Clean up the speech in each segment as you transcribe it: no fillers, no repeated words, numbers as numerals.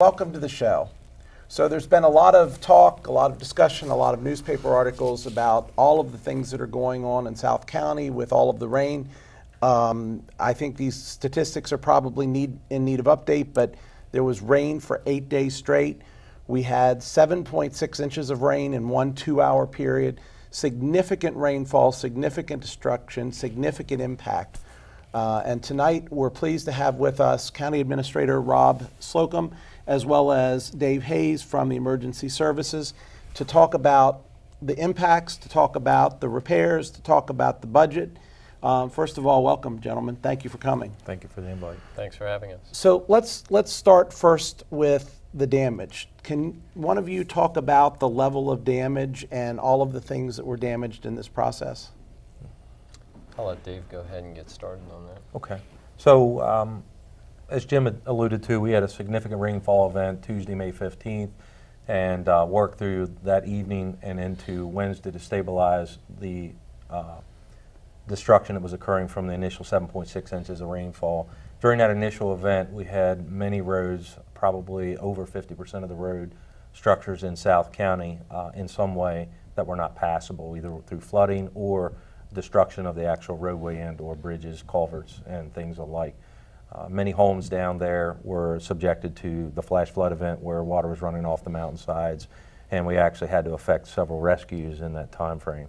Welcome to the show. So there's been a lot of talk, a lot of discussion, a lot of newspaper articles about all of the things that are going on in South County with all of the rain. I think these statistics are probably in need of update, but there was rain for 8 days straight. We had 7.6 inches of rain in one 2-hour period. Significant rainfall, significant destruction, significant impact. And tonight we're pleased to have with us County Administrator Rob Slocum, as well as Dave Hayes from the Emergency Services, to talk about the impacts, to talk about the repairs, to talk about the budget. First of all, welcome, gentlemen. Thank you for coming. Thank you for the invite. Thanks for having us. So let's start first with the damage. Can one of you talk about the level of damage and all of the things that were damaged in this process? I'll let Dave go ahead and get started on that. Okay. So as Jim had alluded to, we had a significant rainfall event Tuesday, May 15th, and worked through that evening and into Wednesday to stabilize the destruction that was occurring from the initial 7.6 inches of rainfall. During that initial event, we had many roads, probably over 50% of the road structures in South County in some way that were not passable, either through flooding or destruction of the actual roadway and or bridges, culverts, and things alike. Many homes down there were subjected to the flash flood event where water was running off the mountainsides, and we actually had to effect several rescues in that time frame.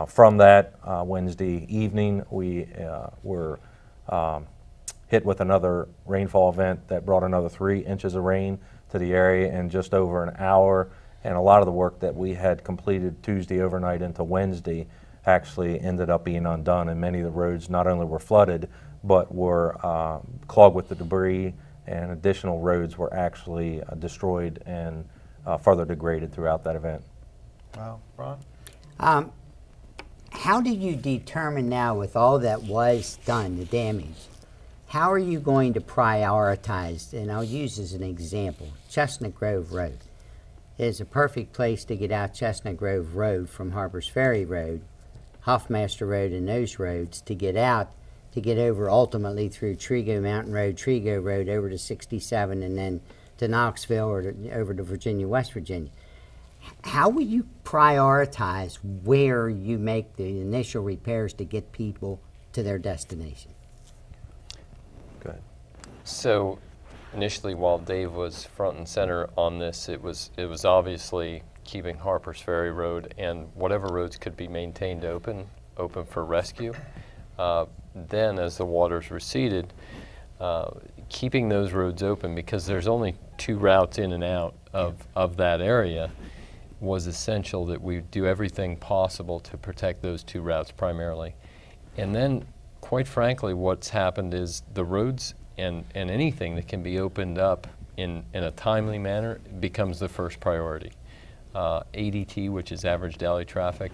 From that Wednesday evening, we were hit with another rainfall event that brought another 3 inches of rain to the area in just over an hour, and a lot of the work that we had completed Tuesday overnight into Wednesday actually ended up being undone, and many of the roads not only were flooded but were clogged with the debris, and additional roads were actually destroyed and further degraded throughout that event. Wow. Ron? How do you determine now, with all that was done, the damage, how are you going to prioritize? And I'll use as an example, Chestnut Grove Road is a perfect place to get out Chestnut Grove Road from Harpers Ferry Road, Hoffmaster Road, and those roads to get out, to get over ultimately through Trigo Mountain Road, Trigo Road, over to 67, and then to Knoxville or over to Virginia, West Virginia. How will you prioritize where you make the initial repairs to get people to their destination? Go ahead. So initially, while Dave was front and center on this, it was obviously keeping Harpers Ferry Road and whatever roads could be maintained open for rescue. Then as the waters receded, keeping those roads open, because there's only 2 routes in and out of that area, was essential that we do everything possible to protect those 2 routes primarily. And then, quite frankly, what's happened is the roads and anything that can be opened up in a timely manner becomes the first priority. ADT, which is average daily traffic,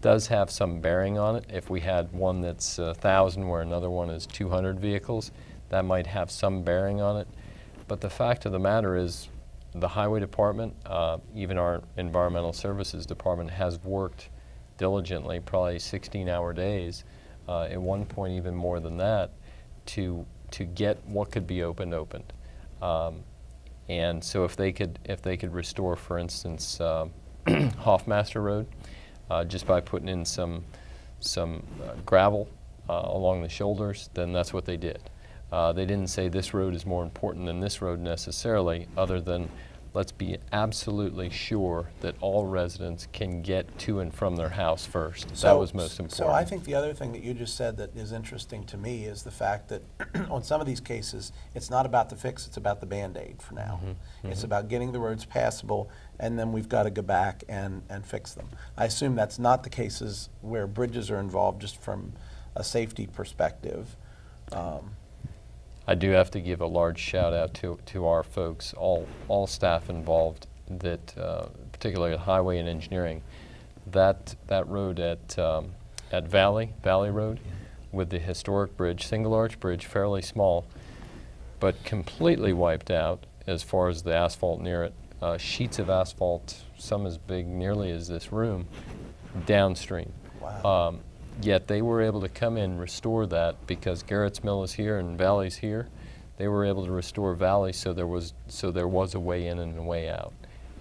does have some bearing on it. If we had one that's 1,000 where another one is 200 vehicles, that might have some bearing on it. But the fact of the matter is the Highway Department, even our Environmental Services Department, has worked diligently, probably 16-hour days, at one point even more than that, to get what could be opened. And so if they could restore, for instance, Hoffmaster Road, just by putting in some gravel along the shoulders, then that's what they did. They didn't say this road is more important than this road necessarily, other than let's be absolutely sure that all residents can get to and from their house first. That was most important. So I think the other thing that you just said that is interesting to me is the fact that on some of these cases, it's not about the fix, it's about the Band-Aid for now. It's about getting the roads passable, and then we've got to go back and fix them. I assume that's not the cases where bridges are involved, just from a safety perspective. I do have to give a large shout out to our folks, all staff involved, that particularly at Highway and Engineering. That road at Valley Road, with the historic bridge, single arch bridge, fairly small, but completely wiped out as far as the asphalt near it. Sheets of asphalt, some as big nearly as this room, downstream. Wow. Yet they were able to come in and restore that because Garrett's Mill is here and Valley's here. they were able to restore Valley, so there was a way in and a way out.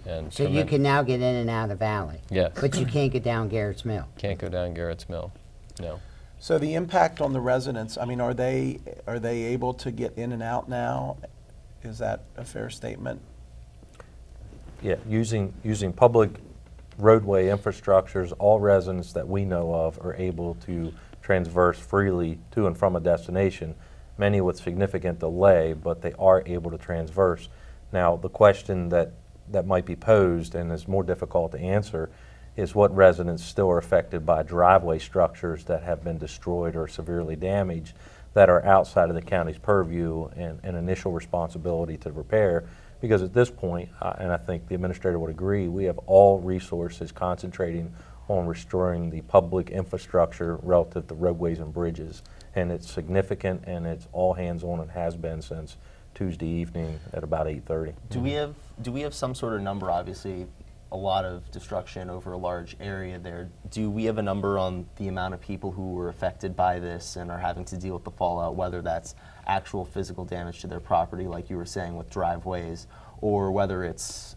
And So you can now get in and out of Valley. Yes. But you can't get down Garrett's Mill. Can't go down Garrett's Mill. No. So the impact on the residents, I mean, are they able to get in and out now? Is that a fair statement? Yeah, using public roadway infrastructures, all residents that we know of are able to transverse freely to and from a destination, many with significant delay, but they are able to transverse. Now, the question that might be posed and is more difficult to answer is what residents still are affected by driveway structures that have been destroyed or severely damaged that are outside of the county's purview and initial responsibility to repair. Because at this point, and I think the administrator would agree, we have all resources concentrating on restoring the public infrastructure relative to roadways and bridges. And it's significant, and it's all hands-on and has been since Tuesday evening at about 8:30. Do we have some sort of number? Obviously, a lot of destruction over a large area there. Do we have a number on the amount of people who were affected by this and are having to deal with the fallout, whether that's actual physical damage to their property, like you were saying with driveways, or whether it's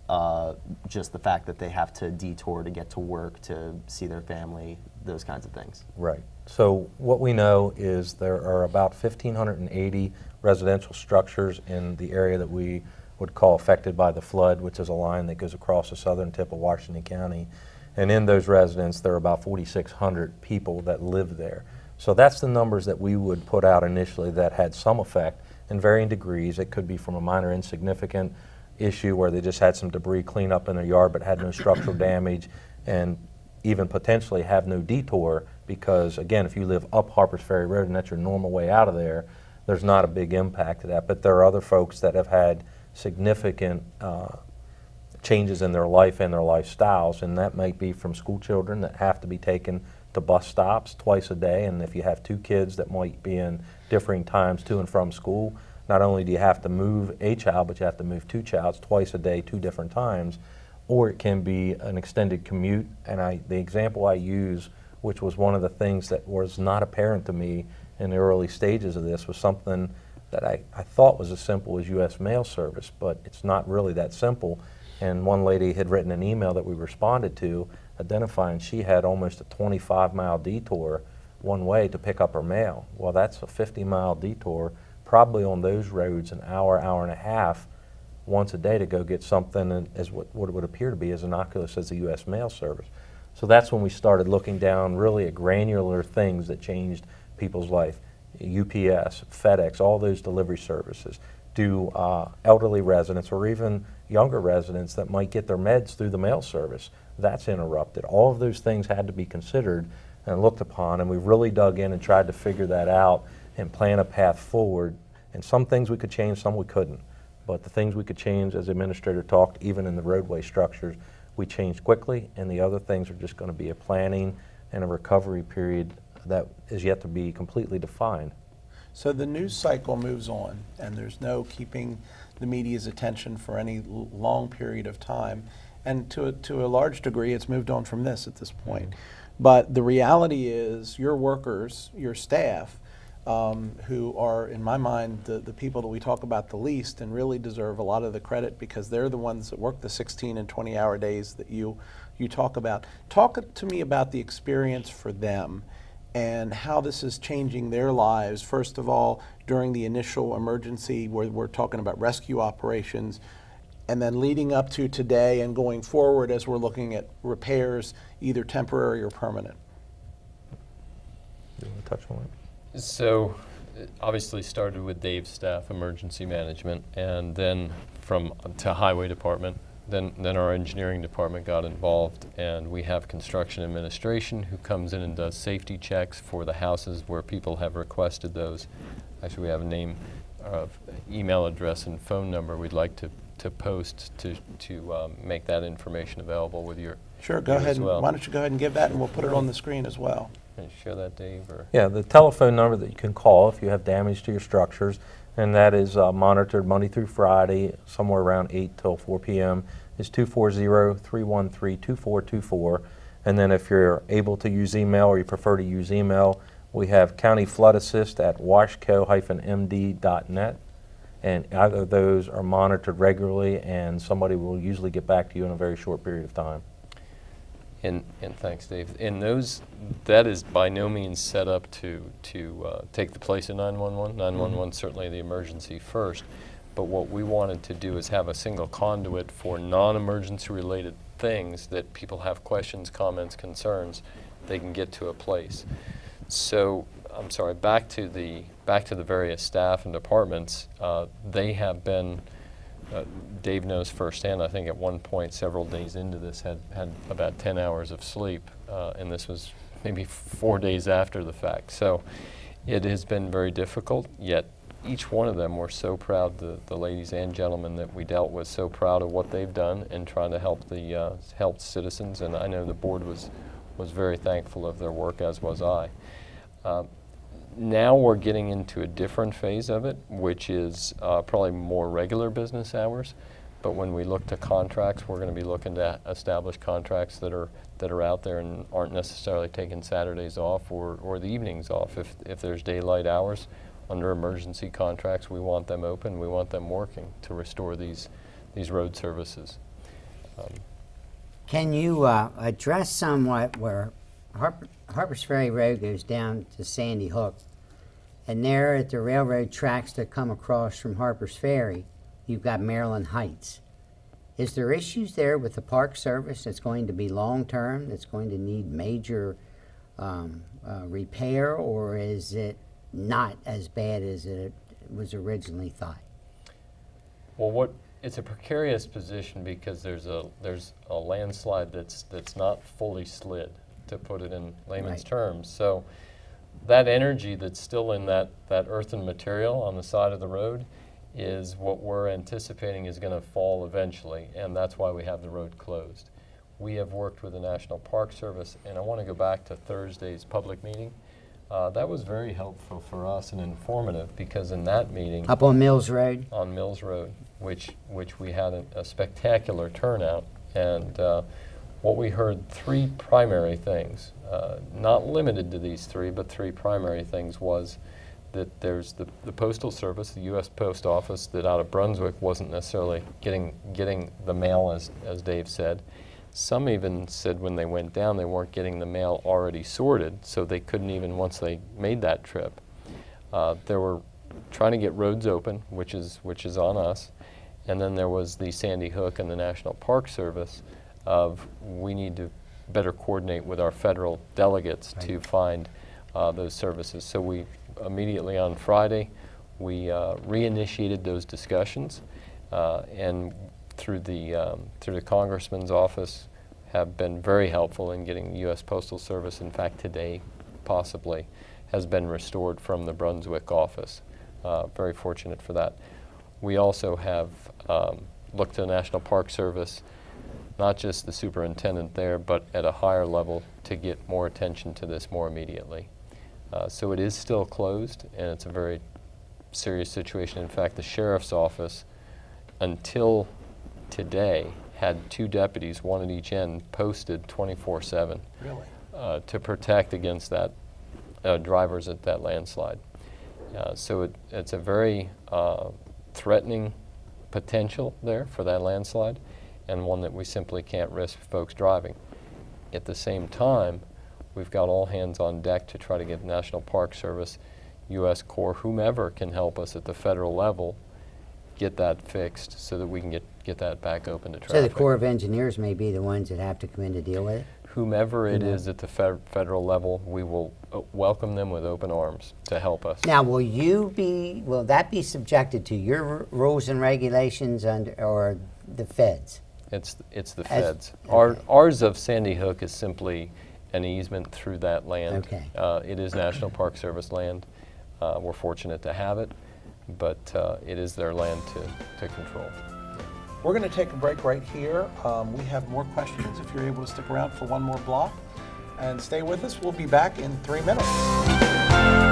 just the fact that they have to detour to get to work, to see their family, those kinds of things? Right. So what we know is there are about 1,580 residential structures in the area that we would call affected by the flood, which is a line that goes across the southern tip of Washington County. And in those residents, there are about 4,600 people that live there. So that's the numbers that we would put out initially that had some effect in varying degrees. It could be from a minor insignificant issue where they just had some debris cleanup in their yard but had no structural damage, and even potentially have no detour because, again, if you live up Harpers Ferry Road and that's your normal way out of there, there's not a big impact to that. But there are other folks that have had significant changes in their life and their lifestyles, and that might be from school children that have to be taken to bus stops twice a day, and if you have two kids that might be in differing times to and from school, not only do you have to move a child, but you have to move two childs twice a day, two different times, or it can be an extended commute. And the example I use, which was one of the things that was not apparent to me in the early stages of this, was something that I thought was as simple as U.S. mail service, but it's not really that simple. And one lady had written an email that we responded to identifying she had almost a 25-mile detour one way to pick up her mail. Well, that's a 50-mile detour, probably on those roads an hour, hour and a half once a day to go get something as what it would appear to be as innocuous as the U.S. mail service. So that's when we started looking down really at granular things that changed people's life. UPS, FedEx, all those delivery services. Do elderly residents or even younger residents that might get their meds through the mail service, that's interrupted. All of those things had to be considered and looked upon, and we really dug in and tried to figure that out and plan a path forward. And some things we could change, some we couldn't. But the things we could change, as the administrator talked, even in the roadway structures, we changed quickly, and the other things are just going to be a planning and a recovery period that is yet to be completely defined. So the news cycle moves on, and there's no keeping the media's attention for any long period of time. And to a large degree, it's moved on from this at this point. But the reality is your workers, your staff, who are, in my mind, the people that we talk about the least and really deserve a lot of the credit because they're the ones that work the 16 and 20-hour days that you talk about. Talk to me about the experience for them and how this is changing their lives. First of all, during the initial emergency where we're talking about rescue operations, and then leading up to today and going forward as we're looking at repairs, either temporary or permanent. You want to touch on it? So, it obviously started with Dave's staff, emergency management, and then to highway department. Then our engineering department got involved, and we have construction administration who comes in and does safety checks for the houses where people have requested those. Actually, we have a name, email address, and phone number we'd like to post to make that information available with your. Sure, go ahead. Well. Why don't you go ahead and give that, and we'll put it on the screen as well. Can you share that, Dave? Or? Yeah, the telephone number that you can call if you have damage to your structures, and that is monitored Monday through Friday, somewhere around 8 till 4 p.m., is 240-313-2424. And then if you're able to use email or you prefer to use email, we have County Flood Assist at washco-md.net. and either of those are monitored regularly, and somebody will usually get back to you in a very short period of time. And thanks, Dave. And that is by no means set up to take the place of 911. 911 certainly the emergency first, but what we wanted to do is have a single conduit for non-emergency related things that people have questions, comments, concerns, they can get to a place. So I'm sorry, back to the various staff and departments. They have been, Dave knows firsthand, I think at one point several days into this had about 10 hours of sleep, and this was maybe 4 days after the fact. So it has been very difficult, yet each one of them were so proud, the ladies and gentlemen that we dealt with, so proud of what they've done and trying to help the help citizens, and I know the board was very thankful of their work, as was I. Now we're getting into a different phase of it, which is probably more regular business hours. But when we look to contracts, we're going to be looking to establish contracts that are out there and aren't necessarily taking Saturdays off or the evenings off. If there's daylight hours under emergency contracts, we want them open. We want them working to restore these road services. Can you address somewhat where Harpers Ferry Road goes down to Sandy Hook, and there at the railroad tracks that come across from Harpers Ferry, you've got Maryland Heights. Is there issues there with the Park Service that's going to be long-term, that's going to need major repair, or is it not as bad as it was originally thought? Well, it's a precarious position because there's a landslide that's not fully slid, to put it in layman's terms. So that energy that's still in that earthen material on the side of the road is what we're anticipating is going to fall eventually, and that's why we have the road closed. We have worked with the National Park Service, and I want to go back to Thursday's public meeting. That was very helpful for us and informative, because in that meeting Up on Mills Road? On Mills Road, which we had a spectacular turnout, and what we heard, three primary things, not limited to these three, but three primary things was that there's the Postal Service, the U.S. Post Office, that out of Brunswick wasn't necessarily getting the mail, as Dave said. Some even said when they went down they weren't getting the mail already sorted, so they couldn't even, once they made that trip. They were trying to get roads open, which is on us, and then there was the Sandy Hook and the National Park Service of we need to better coordinate with our federal delegates to find those services. So we immediately on Friday we reinitiated those discussions, and through the Congressman's office have been very helpful in getting the U.S. Postal Service. In fact, today possibly has been restored from the Brunswick office. Very fortunate for that. We also have looked to the National Park Service, not just the superintendent there, but at a higher level to get more attention to this more immediately. So it is still closed, and it's a very serious situation. In fact, the sheriff's office, until today, had 2 deputies, one at each end, posted 24/7 Really? to protect against that drivers at that landslide. So it's a very threatening potential there for that landslide, and one that we simply can't risk folks driving. At the same time, we've got all hands on deck to try to get the National Park Service, U.S. Corps, whomever can help us at the federal level, get that fixed so that we can get that back open to traffic. So the Corps of Engineers may be the ones that have to come in to deal with it? Whomever it is at the federal level, we will welcome them with open arms to help us. Now, will that be subjected to your rules and regulations or the feds? It's the feds. Ours of Sandy Hook is simply an easement through that land. Okay. It is National Park Service land. We're fortunate to have it, but it is their land to control. We're going to take a break right here. We have more questions if you're able to stick around for one more block. And stay with us. We'll be back in 3 minutes.